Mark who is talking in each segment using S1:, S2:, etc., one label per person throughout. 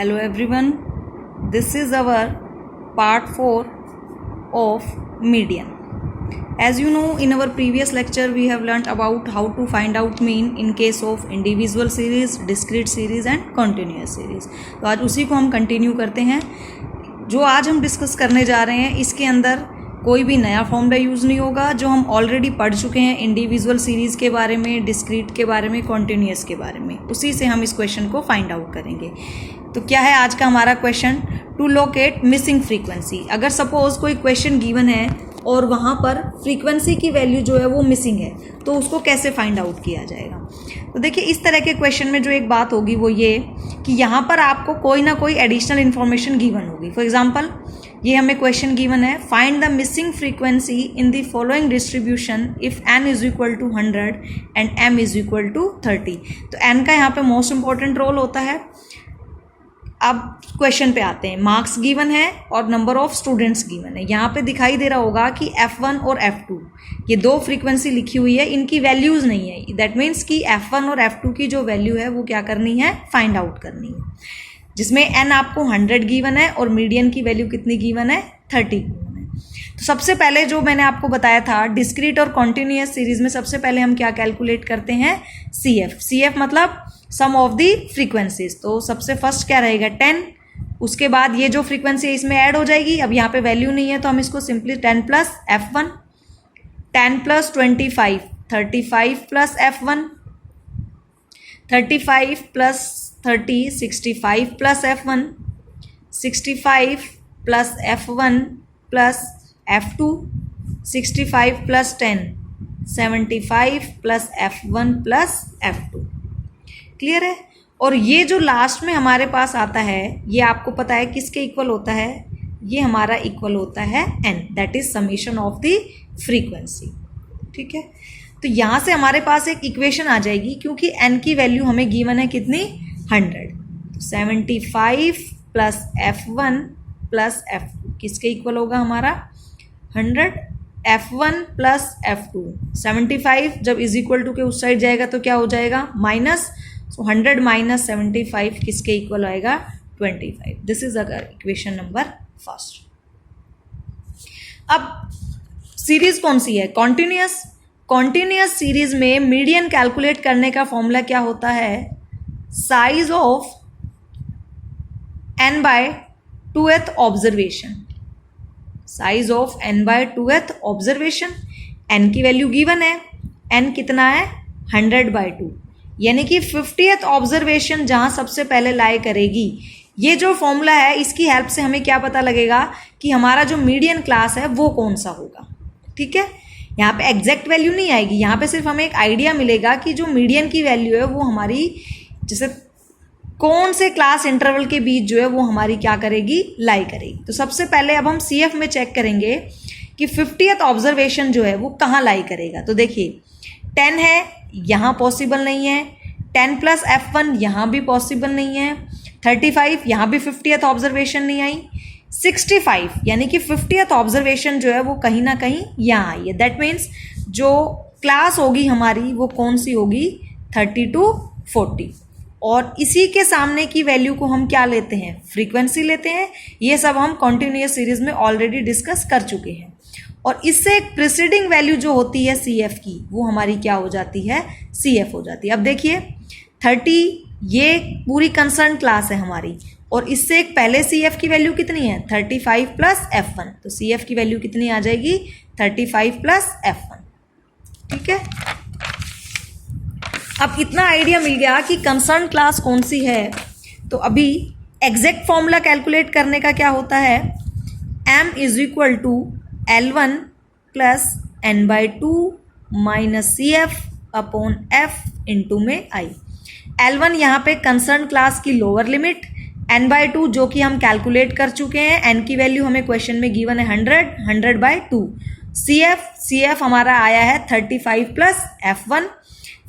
S1: Hello everyone, this is our part 4 of median. As you know, in our previous lecture we have learnt about how to find out mean in case of individual series, discrete series and continuous series. तो आज उसी को हम continue करते हैं. जो आज हम डिस्कस करने जा रहे हैं इसके अंदर कोई भी नया फॉर्मूला यूज़ नहीं होगा. जो हम ऑलरेडी पढ़ चुके हैं इंडिविजुअल सीरीज़ के बारे में, डिस्क्रीट के बारे में, कॉन्टिन्यूस के बारे में, उसी से हम इस क्वेश्चन को फाइंड आउट करेंगे. तो क्या है आज का हमारा question? To locate missing frequency. अगर सपोज कोई क्वेश्चन गिवन है और वहाँ पर फ्रीक्वेंसी की वैल्यू जो है वो मिसिंग है, तो उसको कैसे फाइंड आउट किया जाएगा? तो देखिए, इस तरह के क्वेश्चन में जो एक बात होगी वो ये कि यहाँ पर आपको कोई ना कोई एडिशनल इन्फॉर्मेशन गिवन होगी. फॉर एग्जांपल, ये हमें क्वेश्चन गिवन है, find the missing frequency in the following distribution if n is equal to 100 and m is equal to 30. तो n का यहाँ पे मोस्ट इंपॉर्टेंट रोल होता है. अब क्वेश्चन पे आते हैं. मार्क्स गिवन है और नंबर ऑफ स्टूडेंट्स गिवन है. यहाँ पे दिखाई दे रहा होगा कि F1 और F2 ये दो फ्रीक्वेंसी लिखी हुई है, इनकी वैल्यूज़ नहीं है. दैट मीन्स कि F1 और F2 की जो वैल्यू है वो क्या करनी है? फाइंड आउट करनी है. जिसमें n आपको 100 गिवन है और मीडियन की वैल्यू कितनी गिवन है? 30 गिवन है. तो सबसे पहले जो मैंने आपको बताया था, डिस्क्रीट और कॉन्टिन्यूस सीरीज में सबसे पहले हम क्या कैलकुलेट करते हैं? CF मतलब सम ऑफ दी फ्रीक्वेंसीज. तो सबसे फर्स्ट क्या रहेगा? 10. उसके बाद ये जो फ्रीक्वेंसी है इसमें ऐड हो जाएगी. अब यहाँ पे वैल्यू नहीं है तो हम इसको simply 10 plus F1, 10 plus 25, 35 plus F1, 35 plus 30, 65 plus F1, 65 plus F1 plus F2, 65 plus 10, 75 plus F1 plus F2. Clear है? और ये जो लास्ट में हमारे पास आता है ये आपको पता है किसके इक्वल होता है? ये हमारा इक्वल होता है n, that is summation of the frequency. ठीक है, तो यहाँ से हमारे पास एक इक्वेशन आ जाएगी क्योंकि n की वैल्यू हमें गिवन है कितनी? 100. 75 प्लस F1 प्लस F2 किसके इक्वल होगा हमारा? 100. F1 प्लस F2, 75 जब इज इक्वल टू के उस साइड जाएगा तो क्या हो जाएगा? माइनस. सो 100 माइनस 75 किसके इक्वल आएगा? 25. दिस इज अगर इक्वेशन नंबर फर्स्ट. अब सीरीज कौन सी है? कॉन्टिन्यूस. कॉन्टिन्यूस सीरीज में मीडियन कैलकुलेट करने का फॉर्मूला क्या होता है? Size of n by 2th observation. Size of n by 2th observation. n की वैल्यू गिवन है. n कितना है? 100 बाय 2, यानी कि 50th ऑब्जर्वेशन जहां सबसे पहले लाई करेगी. ये जो फॉर्मूला है इसकी हेल्प से हमें क्या पता लगेगा कि हमारा जो मीडियन क्लास है वो कौन सा होगा. ठीक है, यहाँ पे एग्जैक्ट वैल्यू नहीं आएगी, यहाँ पे सिर्फ हमें एक आइडिया मिलेगा कि जो मीडियन की वैल्यू है वो हमारी जैसे कौन से क्लास इंटरवल के बीच जो है वो हमारी क्या करेगी? लाई करेगी. तो सबसे पहले अब हम CF में चेक करेंगे कि 50th ऑब्जर्वेशन जो है वो कहाँ लाई करेगा. तो देखिए, 10 है, यहाँ पॉसिबल नहीं है. 10 प्लस F1 यहाँ भी पॉसिबल नहीं है. 35 यहाँ भी 50th ऑब्जर्वेशन नहीं आई. 65 यानी कि 50th ऑब्जर्वेशन जो है वो कहीं ना कहीं यहाँ आई है. दैट मीन्स जो क्लास होगी हमारी वो कौन सी होगी? 30 to 40. और इसी के सामने की वैल्यू को हम क्या लेते हैं? फ्रीक्वेंसी लेते हैं. ये सब हम कॉन्टिन्यूस सीरीज में ऑलरेडी डिस्कस कर चुके हैं. और इससे एक प्रीसीडिंग वैल्यू जो होती है CF की वो हमारी क्या हो जाती है? CF हो जाती है. अब देखिए 30 ये पूरी कंसर्न क्लास है हमारी, और इससे एक पहले CF की वैल्यू कितनी है? 35 प्लस F1. तो CF की वैल्यू कितनी आ जाएगी? 35 प्लस F1. ठीक है, अब इतना आइडिया मिल गया कि कंसर्न क्लास कौन सी है. तो अभी एग्जैक्ट फॉर्मूला कैलकुलेट करने का क्या होता है? m is equal to L1 plus n by 2 minus CF upon F into में I. L1 यहाँ पे कंसर्न क्लास की लोअर लिमिट, n बाई 2 जो कि हम कैलकुलेट कर चुके हैं. n की वैल्यू हमें क्वेश्चन में गिवन है 100 बाई 2. CF हमारा आया है 35 प्लस F1.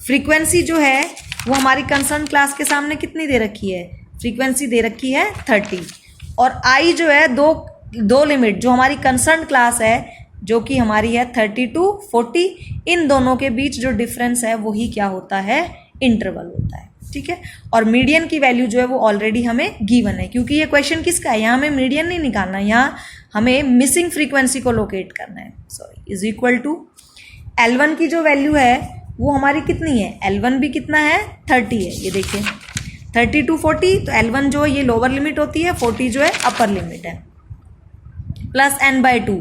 S1: फ्रीक्वेंसी जो है वो हमारी कंसर्न क्लास के सामने कितनी दे रखी है? फ्रीक्वेंसी दे रखी है 30. और I जो है दो लिमिट जो हमारी कंसर्न क्लास है जो कि हमारी है 30 to 40. इन दोनों के बीच जो डिफरेंस है वही क्या होता है? इंटरवल होता है. ठीक है। और मीडियन की वैल्यू जो है वो ऑलरेडी हमें गिवन है, क्योंकि ये क्वेश्चन किसका है, यहाँ हमें मीडियन नहीं निकालना, यहाँ हमें मिसिंग फ्रीक्वेंसी को लोकेट करना है, sorry, is equal to L1 की जो वैल्यू है वो हमारी कितनी है, L1 भी कितना है 30 है, ये देखिए 30 to 40, तो L1 जो है ये लोअर लिमिट होती है, 40 जो है अपर लिमिट है, प्लस n/2,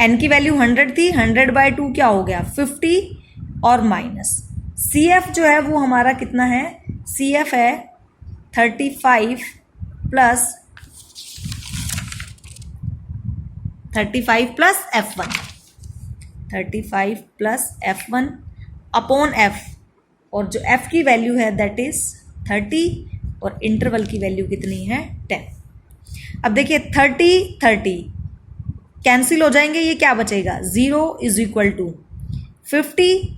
S1: n की वैल्यू 100 थी, 100/2 क्या हो गया 50 और माइनस CF जो है वो हमारा कितना है, CF है 35 plus F1, 35 plus F1 upon F, और जो F की वैल्यू है दैट इज 30 और इंटरवल की वैल्यू कितनी है 10। अब देखिए 30 कैंसिल हो जाएंगे, ये क्या बचेगा 0 इज इक्वल टू 50,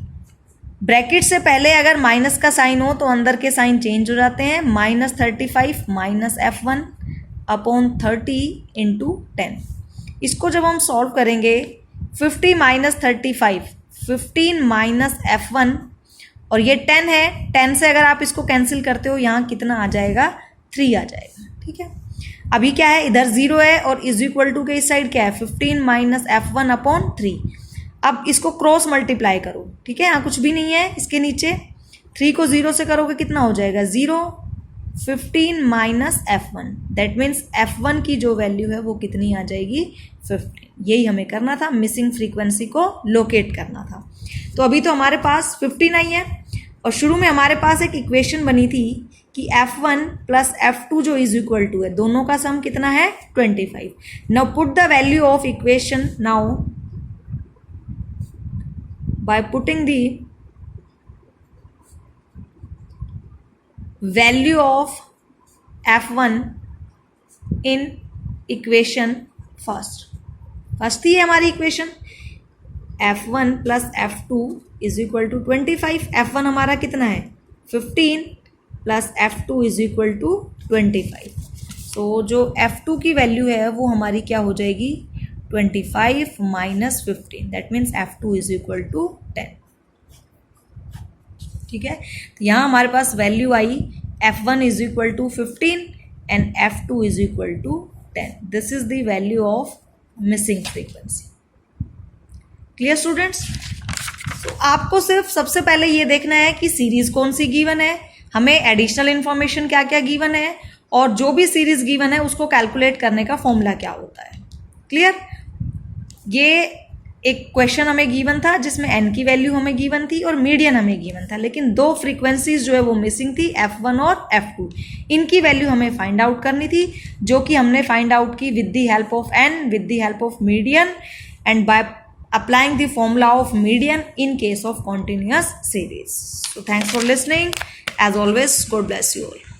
S1: ब्रैकेट से पहले अगर माइनस का साइन हो तो अंदर के साइन चेंज हो जाते हैं, -35 माइनस F1 अपॉन 30 इंटू 10। इसको जब हम सॉल्व करेंगे 50 माइनस 35, 15 माइनस F1 और ये 10 है, 10 से अगर आप इसको कैंसिल करते हो यहाँ कितना आ जाएगा 3 आ जाएगा, ठीक है। अभी क्या है, इधर 0 है और इज इक्वल टू के इस साइड क्या है 15 माइनस F1 अपॉन 3। अब इसको क्रॉस मल्टीप्लाई करो, ठीक है, यहाँ कुछ भी नहीं है इसके नीचे, 3 को 0 से करोगे कितना हो जाएगा 0, 15 minus F1, that means F1 की जो वैल्यू है वो कितनी आ जाएगी 15। यही हमें करना था, मिसिंग फ्रीक्वेंसी को लोकेट करना था। तो अभी तो हमारे पास 15 आई है, और शुरू में हमारे पास एक इक्वेशन बनी थी कि F1 प्लस F2 जो इज इक्वल टू है, दोनों का सम कितना है 25। Now put the value of equation, now by putting the value of F1 in equation first थी हमारी इक्वेशन, F1 plus F2 is equal to 25, F1 हमारा कितना है 15 plus F2 is equal to 25। तो जो F2 की वैल्यू है वो हमारी क्या हो जाएगी 25 minus 15, that means F2 is equal to 10, ठीक है। तो यहाँ हमारे पास वैल्यू आई F1 is equal to 15 and F2 is equal to 10। This is the value of missing frequency. Clear students? तो आपको सिर्फ सबसे पहले ये देखना है कि सीरीज कौन सी गिवन है, हमें एडिशनल इन्फॉर्मेशन क्या क्या गिवन है, और जो भी सीरीज गिवन है उसको कैलकुलेट करने का फॉर्मूला क्या होता है। क्लियर? ये एक क्वेश्चन हमें गिवन था जिसमें n की वैल्यू हमें गिवन थी और मीडियन हमें गिवन था, लेकिन दो फ्रीक्वेंसीज जो है वो मिसिंग थी, F1 और F2। इनकी वैल्यू हमें फाइंड आउट करनी थी, जो कि हमने फाइंड आउट की with the help of n, with the help of median and by applying the formula of median in case of continuous series. So thanks for listening. As always, God bless you all.